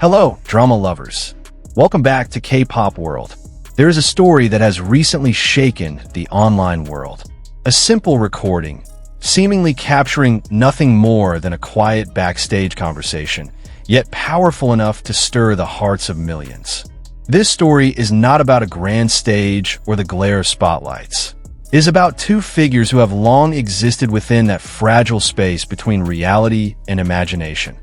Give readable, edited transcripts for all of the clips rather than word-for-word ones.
Hello, drama lovers. Welcome back to K-pop World. There is a story that has recently shaken the online world. A simple recording, seemingly capturing nothing more than a quiet backstage conversation, yet powerful enough to stir the hearts of millions. This story is not about a grand stage or the glare of spotlights. It is about two figures who have long existed within that fragile space between reality and imagination.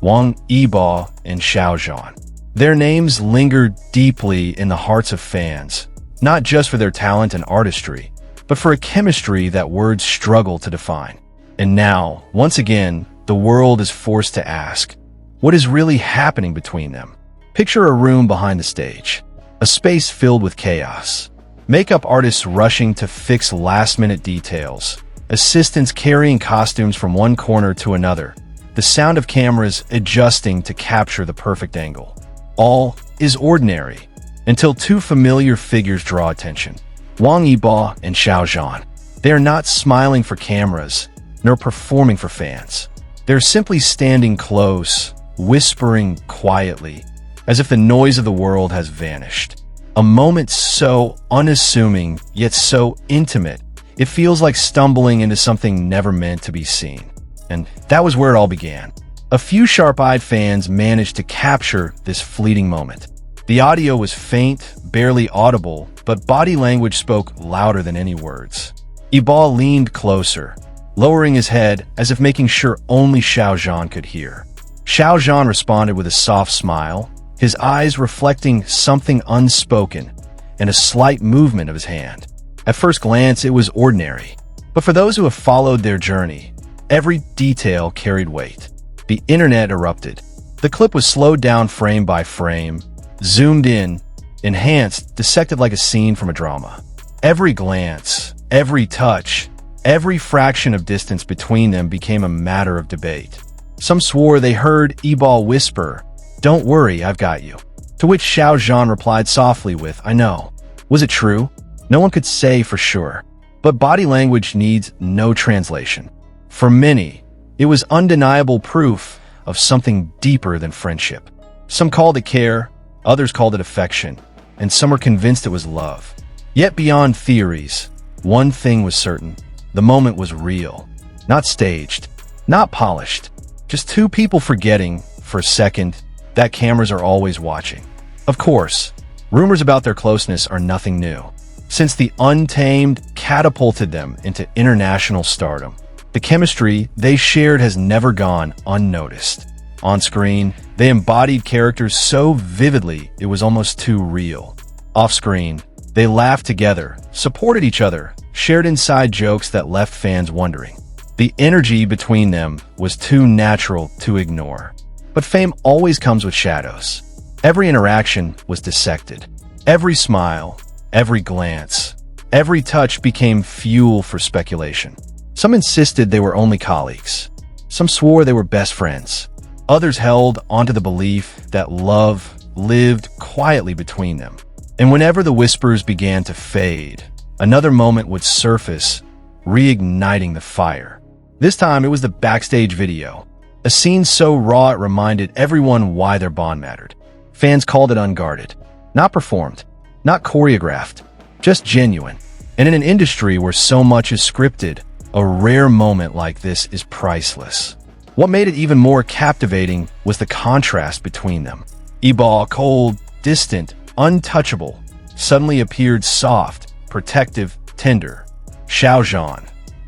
Wang Yibo and Xiao Zhan. Their names linger deeply in the hearts of fans, not just for their talent and artistry, but for a chemistry that words struggle to define. And now, once again, the world is forced to ask, what is really happening between them? Picture a room behind the stage, a space filled with chaos. Makeup artists rushing to fix last-minute details, assistants carrying costumes from one corner to another, the sound of cameras adjusting to capture the perfect angle. All is ordinary, until two familiar figures draw attention. Wang Yibo and Xiao Zhan. They are not smiling for cameras, nor performing for fans. They're simply standing close, whispering quietly, as if the noise of the world has vanished. A moment so unassuming, yet so intimate, it feels like stumbling into something never meant to be seen. And that was where it all began. A few sharp-eyed fans managed to capture this fleeting moment. The audio was faint, barely audible, but body language spoke louder than any words. Yibo leaned closer, lowering his head as if making sure only Xiao Zhan could hear. Xiao Zhan responded with a soft smile, his eyes reflecting something unspoken, and a slight movement of his hand. At first glance, it was ordinary, but for those who have followed their journey, every detail carried weight. The internet erupted. The clip was slowed down frame by frame, zoomed in, enhanced, dissected like a scene from a drama. Every glance, every touch, every fraction of distance between them became a matter of debate. Some swore they heard Yibo whisper, "Don't worry, I've got you." To which Xiao Zhan replied softly with, "I know." Was it true? No one could say for sure. But body language needs no translation. For many, it was undeniable proof of something deeper than friendship. Some called it care, others called it affection, and some were convinced it was love. Yet beyond theories, one thing was certain. The moment was real. Not staged, not polished. Just two people forgetting, for a second, that cameras are always watching. Of course, rumors about their closeness are nothing new, since the Untamed catapulted them into international stardom. The chemistry they shared has never gone unnoticed. On screen, they embodied characters so vividly it was almost too real. Off screen, they laughed together, supported each other, shared inside jokes that left fans wondering. The energy between them was too natural to ignore. But fame always comes with shadows. Every interaction was dissected. Every smile, every glance, every touch became fuel for speculation. Some insisted they were only colleagues. Some swore they were best friends. Others held onto the belief that love lived quietly between them. And whenever the whispers began to fade, another moment would surface, reigniting the fire. This time it was the backstage video. A scene so raw it reminded everyone why their bond mattered. Fans called it unguarded. Not performed. Not choreographed. Just genuine. And in an industry where so much is scripted, a rare moment like this is priceless. What made it even more captivating was the contrast between them. Yibo, cold, distant, untouchable, suddenly appeared soft, protective, tender. Xiao Zhan,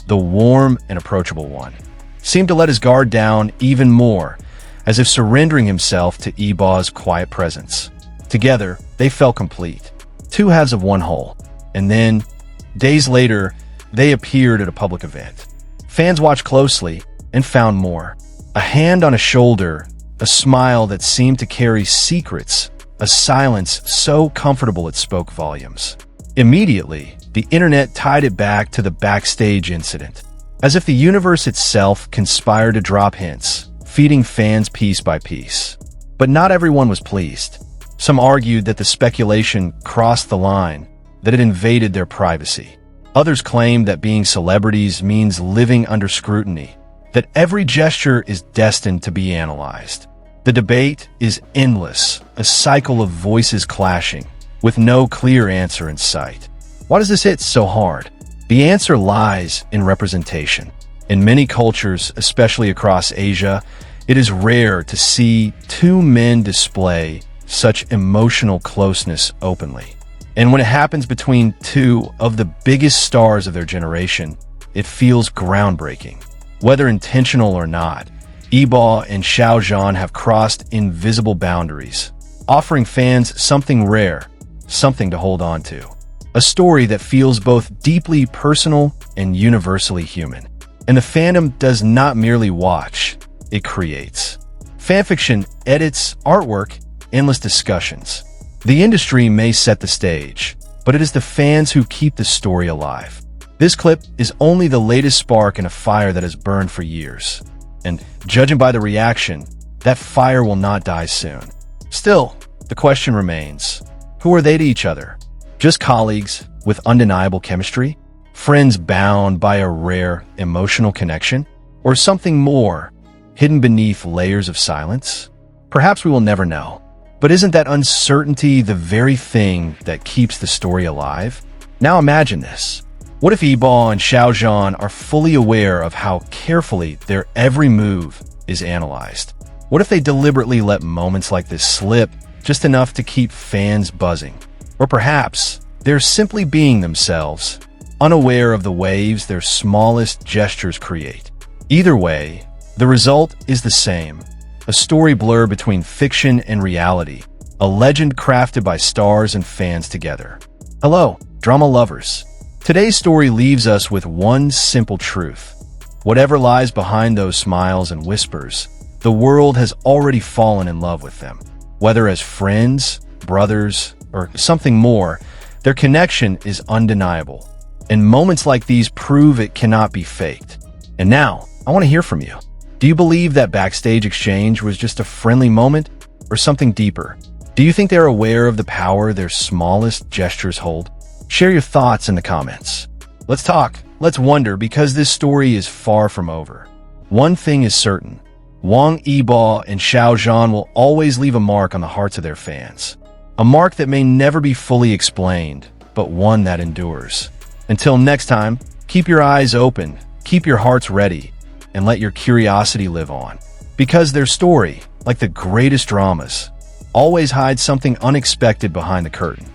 the warm and approachable one, seemed to let his guard down even more, as if surrendering himself to Yibo's quiet presence. Together, they felt complete, two halves of one whole. And then, days later, they appeared at a public event. Fans watched closely and found more. A hand on a shoulder, a smile that seemed to carry secrets, a silence so comfortable it spoke volumes. Immediately, the internet tied it back to the backstage incident, as if the universe itself conspired to drop hints, feeding fans piece by piece. But not everyone was pleased. Some argued that the speculation crossed the line, that it invaded their privacy. Others claim that being celebrities means living under scrutiny, that every gesture is destined to be analyzed. The debate is endless, a cycle of voices clashing, with no clear answer in sight. Why does this hit so hard? The answer lies in representation. In many cultures, especially across Asia, it is rare to see two men display such emotional closeness openly. And when it happens between two of the biggest stars of their generation, it feels groundbreaking. Whether intentional or not, Yibo and Xiao Zhan have crossed invisible boundaries, offering fans something rare, something to hold on to. A story that feels both deeply personal and universally human. And the fandom does not merely watch, it creates. Fanfiction, edits, artwork, endless discussions. The industry may set the stage, but it is the fans who keep the story alive. This clip is only the latest spark in a fire that has burned for years. And judging by the reaction, that fire will not die soon. Still, the question remains, who are they to each other? Just colleagues with undeniable chemistry? Friends bound by a rare emotional connection? Or something more, hidden beneath layers of silence? Perhaps we will never know. But isn't that uncertainty the very thing that keeps the story alive? Now imagine this. What if Yibo and Xiao Zhan are fully aware of how carefully their every move is analyzed? What if they deliberately let moments like this slip just enough to keep fans buzzing? Or perhaps they're simply being themselves, unaware of the waves their smallest gestures create. Either way, the result is the same. A story blur between fiction and reality, a legend crafted by stars and fans together. Hello, drama lovers. Today's story leaves us with one simple truth. Whatever lies behind those smiles and whispers, the world has already fallen in love with them. Whether as friends, brothers, or something more, their connection is undeniable. And moments like these prove it cannot be faked. And now, I want to hear from you. Do you believe that backstage exchange was just a friendly moment or something deeper? Do you think they're aware of the power their smallest gestures hold? Share your thoughts in the comments. Let's talk, let's wonder, because this story is far from over. One thing is certain. Wang Yibo and Xiao Zhan will always leave a mark on the hearts of their fans. A mark that may never be fully explained, but one that endures. Until next time, keep your eyes open, keep your hearts ready, and let your curiosity live on. Because their story, like the greatest dramas, always hides something unexpected behind the curtain.